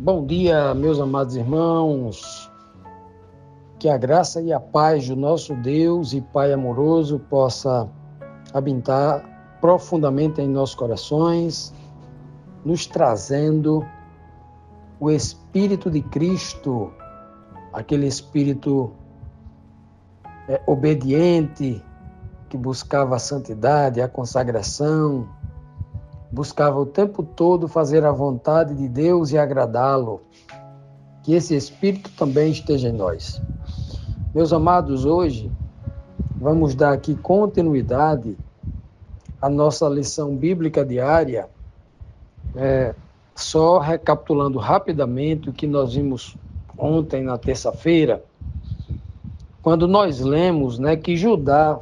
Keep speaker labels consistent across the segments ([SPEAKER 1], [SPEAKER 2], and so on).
[SPEAKER 1] Bom dia, meus amados irmãos. Que a graça e a paz do nosso Deus e Pai amoroso possa habitar profundamente em nossos corações, nos trazendo o Espírito de Cristo, aquele Espírito obediente, que buscava a santidade, a consagração, buscava o tempo todo fazer a vontade de Deus e agradá-lo. Que esse Espírito também esteja em nós. Meus amados, hoje vamos dar aqui continuidade à nossa lição bíblica diária, só recapitulando rapidamente o que nós vimos ontem, na terça-feira, quando nós lemos, que Judá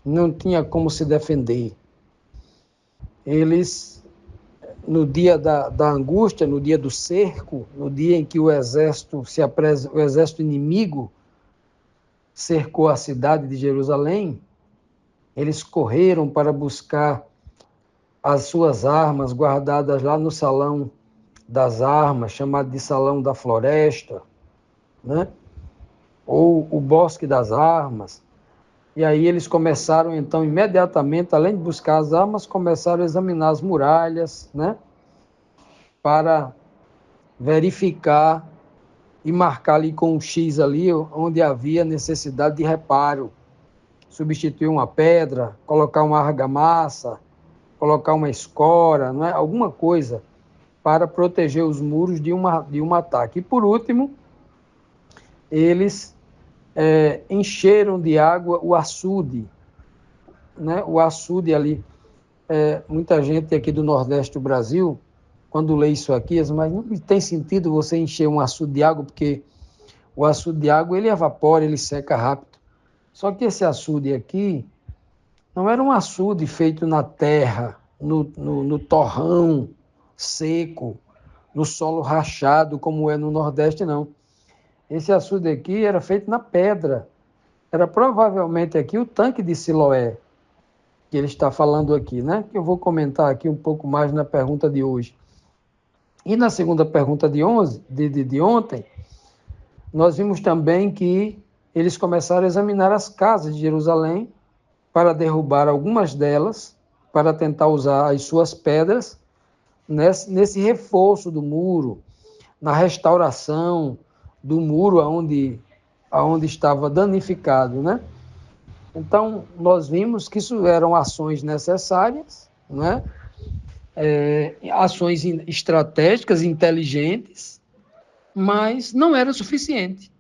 [SPEAKER 1] não tinha como se defender. Eles, no dia da angústia, no dia do cerco, no dia em que o exército inimigo cercou a cidade de Jerusalém, eles correram para buscar as suas armas guardadas lá no salão das armas, chamado de salão da floresta, ou o bosque das armas. E aí eles começaram, então, imediatamente, além de buscar as armas, começaram a examinar as muralhas, para verificar e marcar ali com um X ali, onde havia necessidade de reparo. Substituir uma pedra, colocar uma argamassa, colocar uma escora, alguma coisa para proteger os muros de um ataque. E, por último, eles encheram de água o açude, o açude ali. Muita gente aqui do Nordeste do Brasil, quando lê isso aqui, mas não tem sentido você encher um açude de água, porque o açude de água ele evapora, ele seca rápido. Só que esse açude aqui não era um açude feito na terra, no torrão seco, no solo rachado, como é no Nordeste, não. Esse açude aqui era feito na pedra. Era provavelmente aqui o tanque de Siloé, que ele está falando aqui, que eu vou comentar aqui um pouco mais na pergunta de hoje. E na segunda pergunta de ontem, nós vimos também que eles começaram a examinar as casas de Jerusalém para derrubar algumas delas, para tentar usar as suas pedras nesse reforço do muro, na restauração do muro aonde estava danificado, Então, nós vimos que isso eram ações necessárias, ações estratégicas, inteligentes, mas não era suficiente.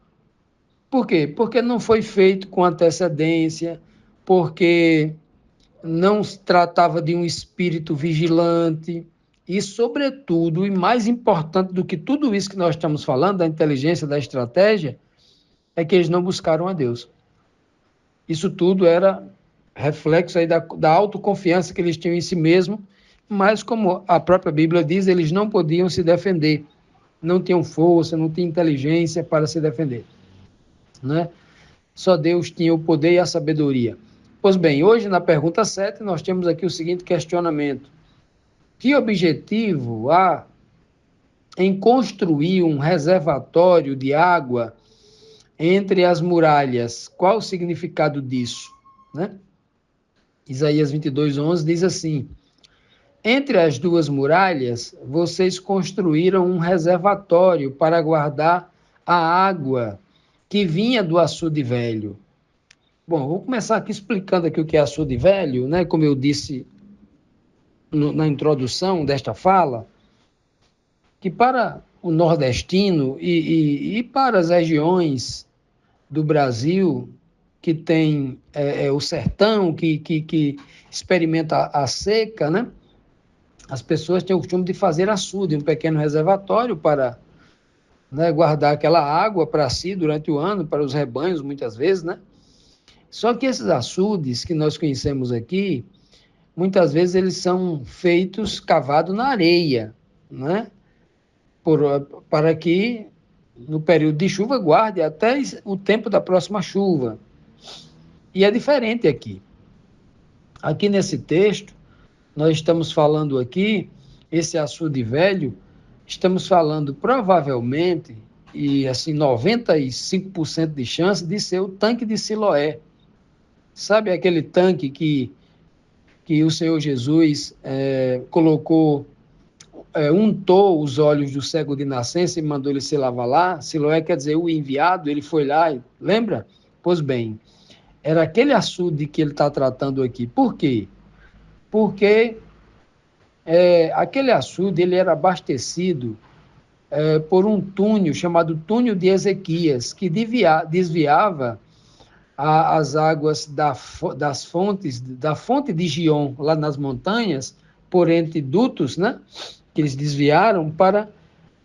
[SPEAKER 1] Por quê? Porque não foi feito com antecedência, porque não se tratava de um espírito vigilante e, sobretudo, e mais importante do que tudo isso que nós estamos falando, da inteligência, da estratégia, é que eles não buscaram a Deus. Isso tudo era reflexo aí da autoconfiança que eles tinham em si mesmos, mas, como a própria Bíblia diz, eles não podiam se defender, não tinham força, não tinham inteligência para se defender. Só Deus tinha o poder e a sabedoria. Pois bem, hoje na pergunta 7, nós temos aqui o seguinte questionamento: que objetivo há em construir um reservatório de água entre as muralhas? Qual o significado disso? Isaías 22:11 diz assim: entre as duas muralhas, vocês construíram um reservatório para guardar a água que vinha do açude velho. Bom, vou começar aqui explicando aqui o que é açude velho, como eu disse na introdução desta fala, que para o nordestino e para as regiões do Brasil que tem o sertão, que experimenta a seca, as pessoas têm o costume de fazer açude, um pequeno reservatório para guardar aquela água para si durante o ano, para os rebanhos, muitas vezes, Só que esses açudes que nós conhecemos aqui, muitas vezes eles são feitos cavados na areia, para que no período de chuva guarde até o tempo da próxima chuva. E é diferente aqui. Aqui nesse texto, nós estamos falando aqui, esse açude velho, estamos falando provavelmente, e assim, 95% de chance de ser o tanque de Siloé. Sabe aquele tanque que o Senhor Jesus colocou, untou os olhos do cego de nascença e mandou ele se lavar lá? Siloé quer dizer o enviado, ele foi lá, lembra? Pois bem, era aquele açude que ele está tratando aqui. Por quê? Porque aquele açude ele era abastecido por um túnel chamado túnel de Ezequias, que desviava as águas das fontes, da fonte de Gion, lá nas montanhas, por entre dutos, né? Que eles desviaram para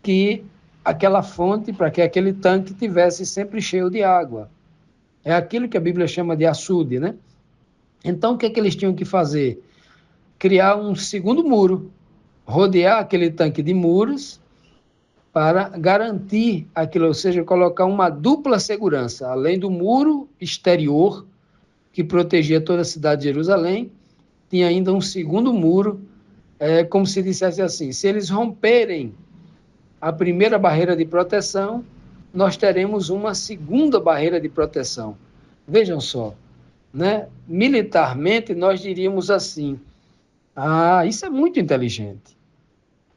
[SPEAKER 1] que aquela fonte, para que aquele tanque tivesse sempre cheio de água. É aquilo que a Bíblia chama de açude, né? Então, o que é que eles tinham que fazer? Criar um segundo muro, rodear aquele tanque de muros para garantir aquilo, ou seja, colocar uma dupla segurança, além do muro exterior que protegia toda a cidade de Jerusalém, tinha ainda um segundo muro, como se dissesse assim, se eles romperem a primeira barreira de proteção, nós teremos uma segunda barreira de proteção. Vejam só, né? Militarmente nós diríamos assim, isso é muito inteligente.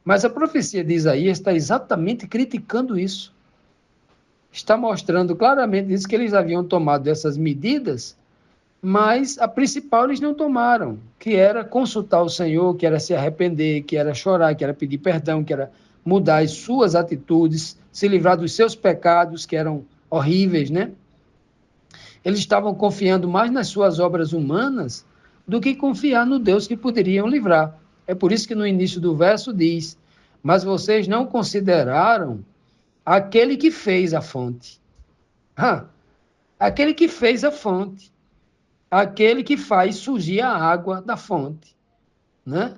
[SPEAKER 1] Mas a profecia de Isaías está exatamente criticando isso. Está mostrando claramente isso, que eles haviam tomado essas medidas, mas a principal eles não tomaram, que era consultar o Senhor, que era se arrepender, que era chorar, que era pedir perdão, que era mudar as suas atitudes, se livrar dos seus pecados, que eram horríveis, né? Eles estavam confiando mais nas suas obras humanas do que confiar no Deus que poderiam livrar. É por isso que no início do verso diz, mas vocês não consideraram aquele que fez a fonte. Aquele que fez a fonte. Aquele que faz surgir a água da fonte. Né?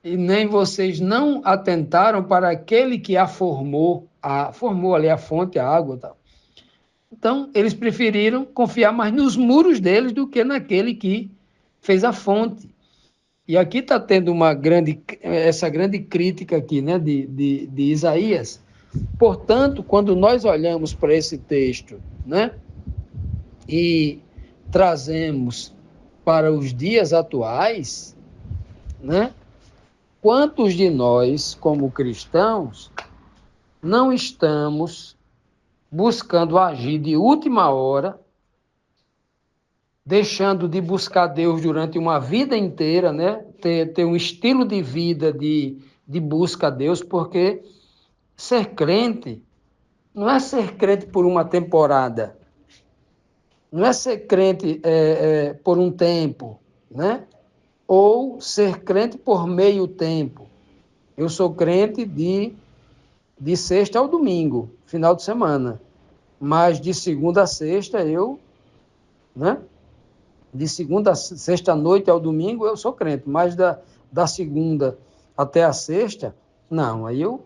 [SPEAKER 1] E nem vocês não atentaram para aquele que a formou, formou ali a fonte, a água e tal. Então, eles preferiram confiar mais nos muros deles do que naquele que fez a fonte. E aqui está tendo essa grande crítica aqui, né, de Isaías. Portanto, quando nós olhamos para esse texto, né, e trazemos para os dias atuais, né, quantos de nós, como cristãos, não estamos buscando agir de última hora, deixando de buscar Deus durante uma vida inteira, né? Ter um estilo de vida de busca a Deus, porque ser crente não é ser crente por uma temporada, não é ser crente por um tempo, né? Ou ser crente por meio tempo. Eu sou crente de sexta ao domingo, final de semana, mas de segunda a sexta né? De segunda a sexta noite ao domingo eu sou crente, mas da segunda até a sexta, não, aí eu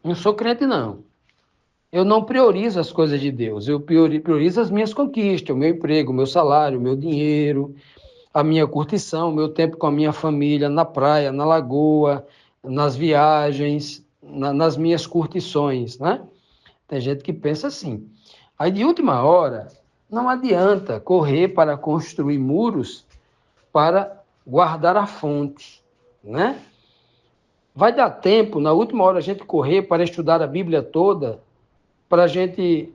[SPEAKER 1] não sou crente, não. Eu não priorizo as coisas de Deus, eu priorizo as minhas conquistas, o meu emprego, o meu salário, o meu dinheiro, a minha curtição, o meu tempo com a minha família, na praia, na lagoa, nas viagens, nas minhas curtições, né? Tem gente que pensa assim. Aí, de última hora, não adianta correr para construir muros para guardar a fonte, né? Vai dar tempo, na última hora, a gente correr para estudar a Bíblia toda, para a gente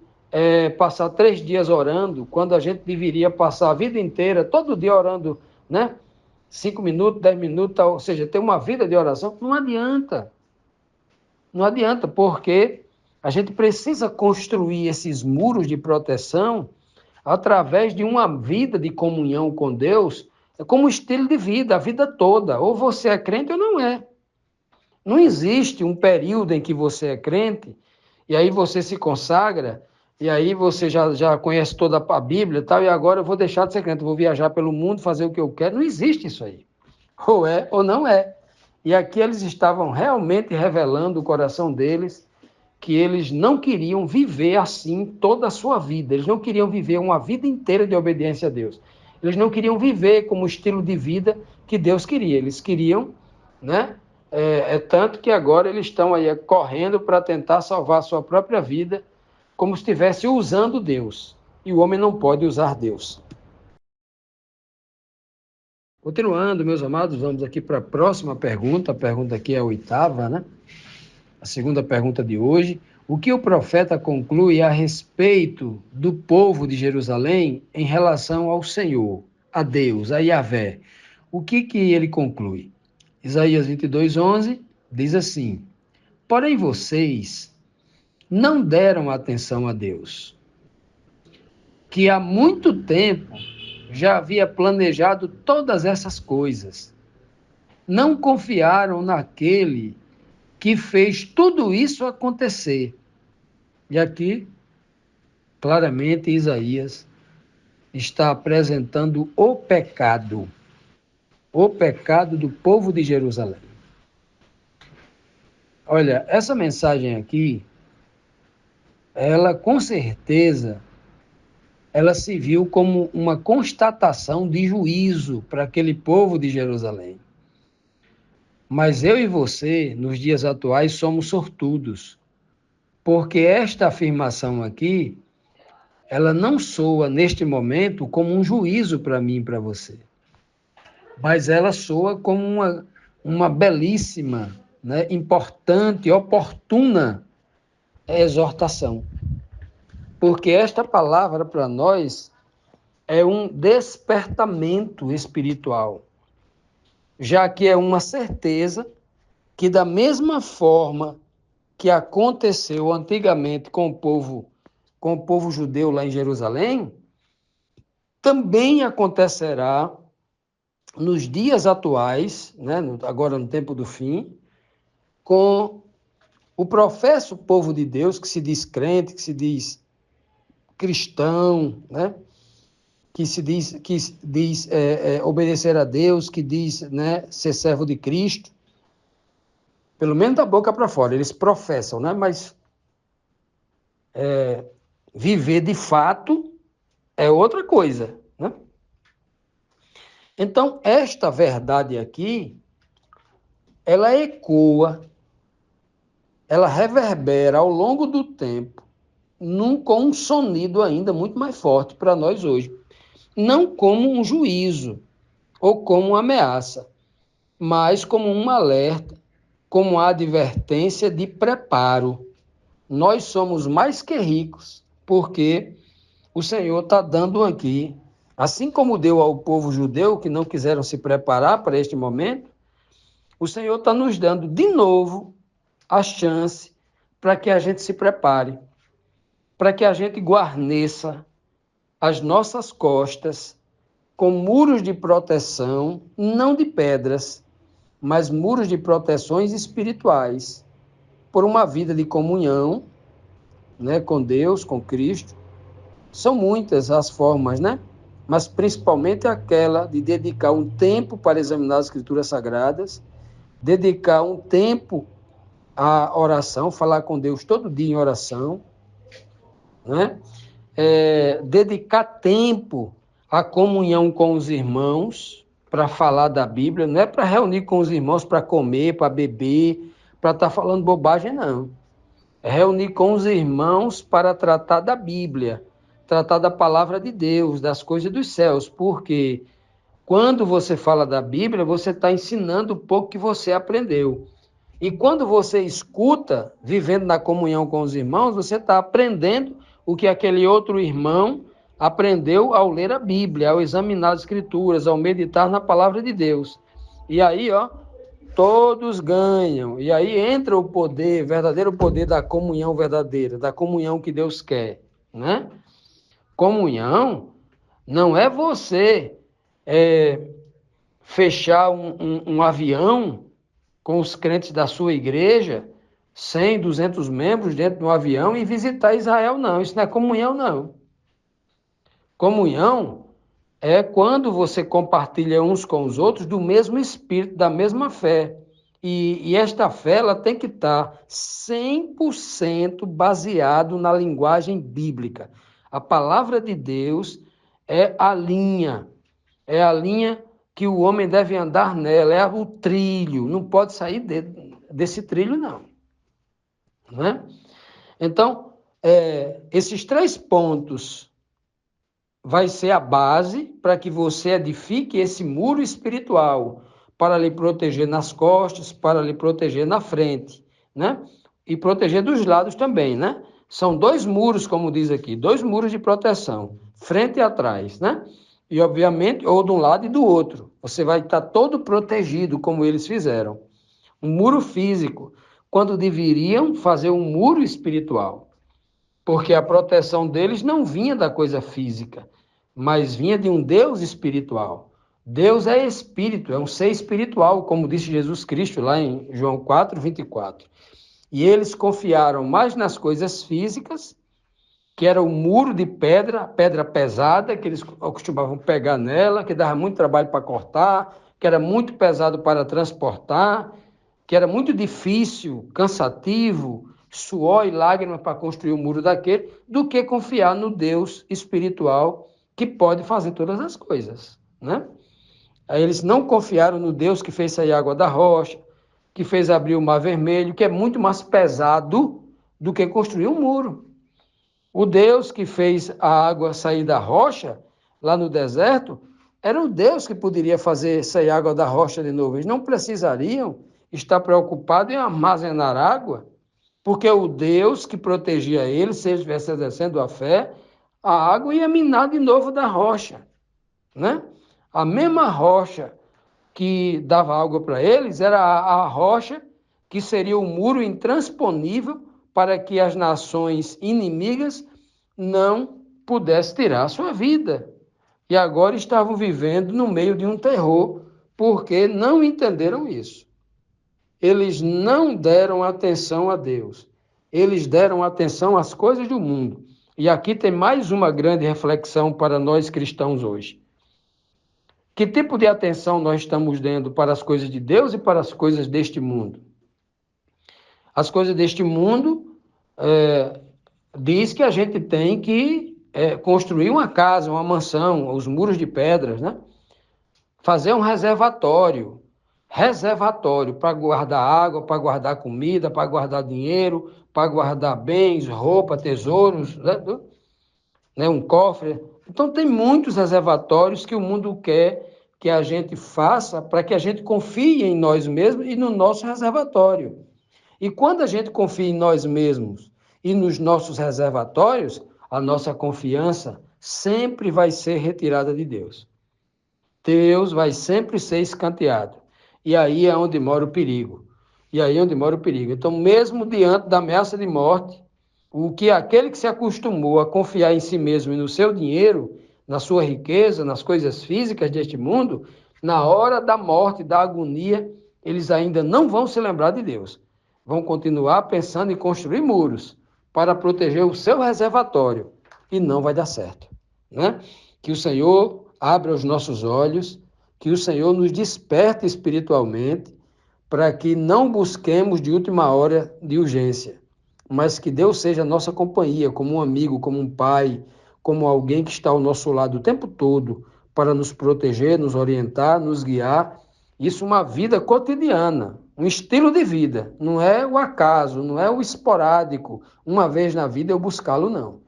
[SPEAKER 1] passar 3 dias orando, quando a gente deveria passar a vida inteira, todo dia orando, né? 5 minutos, 10 minutos, ou seja, ter uma vida de oração, não adianta. Não adianta, porque a gente precisa construir esses muros de proteção através de uma vida de comunhão com Deus, como estilo de vida, a vida toda. Ou você é crente ou não é. Não existe um período em que você é crente, e aí você se consagra, e aí você já conhece toda a Bíblia e tal, e agora eu vou deixar de ser crente, vou viajar pelo mundo, fazer o que eu quero. Não existe isso aí. Ou é ou não é. E aqui eles estavam realmente revelando o coração deles, que eles não queriam viver assim toda a sua vida. Eles não queriam viver uma vida inteira de obediência a Deus. Eles não queriam viver como estilo de vida que Deus queria. Eles queriam, né, É tanto que agora eles estão aí correndo para tentar salvar a sua própria vida, como se estivesse usando Deus. E o homem não pode usar Deus. Continuando, meus amados, vamos aqui para a próxima pergunta. A pergunta aqui é a oitava, né? A segunda pergunta de hoje. O que o profeta conclui a respeito do povo de Jerusalém em relação ao Senhor, a Deus, a Yahvé? O que ele conclui? Isaías 22:11 diz assim: porém vocês não deram atenção a Deus, que há muito tempo já havia planejado todas essas coisas. Não confiaram naquele que fez tudo isso acontecer. E aqui, claramente, Isaías está apresentando o pecado do povo de Jerusalém. Olha, essa mensagem aqui, ela com certeza, ela se viu como uma constatação de juízo para aquele povo de Jerusalém. Mas eu e você, nos dias atuais, somos sortudos, porque esta afirmação aqui, ela não soa neste momento como um juízo para mim e para você, mas ela soa como uma belíssima, né, importante, oportuna exortação. Porque esta palavra para nós é um despertamento espiritual, já que é uma certeza que da mesma forma que aconteceu antigamente com o povo judeu lá em Jerusalém, também acontecerá nos dias atuais, né, agora no tempo do fim, com o professo povo de Deus, que se diz crente, que se diz cristão, né, que diz obedecer a Deus, que diz, né, ser servo de Cristo, pelo menos da boca para fora, eles professam, né, mas viver de fato é outra coisa, né? Então, esta verdade aqui, ela ecoa, ela reverbera ao longo do tempo, com um sonido ainda muito mais forte para nós hoje. Não como um juízo ou como uma ameaça, mas como um alerta, como uma advertência de preparo. Nós somos mais que ricos, porque o Senhor está dando aqui, assim como deu ao povo judeu, que não quiseram se preparar para este momento, o Senhor está nos dando de novo a chance para que a gente se prepare, para que a gente guarneça as nossas costas com muros de proteção, não de pedras, mas muros de proteções espirituais, por uma vida de comunhão, né, com Deus, com Cristo. São muitas as formas, né? Mas principalmente aquela de dedicar um tempo para examinar as Escrituras Sagradas, dedicar um tempo à oração, falar com Deus todo dia em oração, né? Dedicar tempo à comunhão com os irmãos, para falar da Bíblia, não é para reunir com os irmãos para comer, para beber, para estar falando bobagem, não. É reunir com os irmãos para tratar da Bíblia, tratar da palavra de Deus, das coisas dos céus, porque quando você fala da Bíblia, você está ensinando o pouco que você aprendeu. E quando você escuta, vivendo na comunhão com os irmãos, você está aprendendo o que aquele outro irmão aprendeu ao ler a Bíblia, ao examinar as Escrituras, ao meditar na palavra de Deus. E aí, ó, todos ganham. E aí entra o poder, verdadeiro poder da comunhão verdadeira, da comunhão que Deus quer, né? Comunhão não é você fechar um avião com os crentes da sua igreja, 100, 200 membros dentro de um avião e visitar Israel, não. Isso não é comunhão, não. Comunhão é quando você compartilha uns com os outros do mesmo espírito, da mesma fé. E esta fé ela tem que estar 100% baseado na linguagem bíblica. A palavra de Deus é a linha que o homem deve andar nela, é o trilho, não pode sair desse trilho, não. Né? Então, esses 3 pontos vai ser a base para que você edifique esse muro espiritual, para lhe proteger nas costas, para lhe proteger na frente, né? E proteger dos lados também, né? São 2 muros, como diz aqui, 2 muros de proteção, frente e atrás, né? E, obviamente, ou de um lado e do outro. Você vai estar todo protegido, como eles fizeram. Um muro físico, quando deveriam fazer um muro espiritual. Porque a proteção deles não vinha da coisa física, mas vinha de um Deus espiritual. Deus é espírito, é um ser espiritual, como disse Jesus Cristo lá em João 4:24. E eles confiaram mais nas coisas físicas, que era o muro de pedra, pedra pesada, que eles costumavam pegar nela, que dava muito trabalho para cortar, que era muito pesado para transportar, que era muito difícil, cansativo, suor e lágrimas para construir o muro daquele, do que confiar no Deus espiritual que pode fazer todas as coisas, né? Aí eles não confiaram no Deus que fez sair água da rocha, que fez abrir o Mar Vermelho, que é muito mais pesado do que construir um muro. O Deus que fez a água sair da rocha, lá no deserto, era o Deus que poderia fazer sair água da rocha de novo. Eles não precisariam estar preocupados em armazenar água, porque o Deus que protegia eles, se eles estivessem exercendo a fé, a água ia minar de novo da rocha, né? A mesma rocha que dava água para eles era a rocha que seria o muro intransponível para que as nações inimigas não pudessem tirar a sua vida. E agora estavam vivendo no meio de um terror, porque não entenderam isso. Eles não deram atenção a Deus. Eles deram atenção às coisas do mundo. E aqui tem mais uma grande reflexão para nós cristãos hoje. Que tipo de atenção nós estamos dando para as coisas de Deus e para as coisas deste mundo? As coisas deste mundo diz que a gente tem que construir uma casa, uma mansão, os muros de pedras, né? Fazer um reservatório para guardar água, para guardar comida, para guardar dinheiro, para guardar bens, roupa, tesouros, né? Um cofre. Então tem muitos reservatórios que o mundo quer que a gente faça para que a gente confie em nós mesmos e no nosso reservatório. E quando a gente confia em nós mesmos e nos nossos reservatórios, a nossa confiança sempre vai ser retirada de Deus. Deus vai sempre ser escanteado. E aí é onde mora o perigo. E aí é onde mora o perigo. Então, mesmo diante da ameaça de morte, o que aquele que se acostumou a confiar em si mesmo e no seu dinheiro, na sua riqueza, nas coisas físicas deste mundo, na hora da morte, da agonia, eles ainda não vão se lembrar de Deus. Vão continuar pensando em construir muros para proteger o seu reservatório. E não vai dar certo, né? Que o Senhor abra os nossos olhos, que o Senhor nos desperte espiritualmente, para que não busquemos de última hora de urgência, mas que Deus seja a nossa companhia, como um amigo, como um pai, como alguém que está ao nosso lado o tempo todo, para nos proteger, nos orientar, nos guiar. Isso é uma vida cotidiana, um estilo de vida, não é o acaso, não é o esporádico, uma vez na vida eu buscá-lo, não.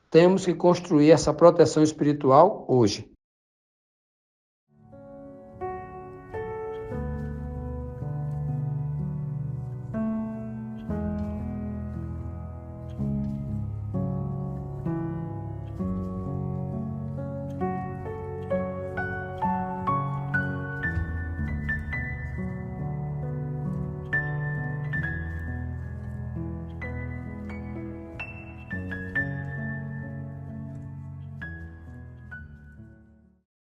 [SPEAKER 1] Temos que construir essa proteção espiritual hoje.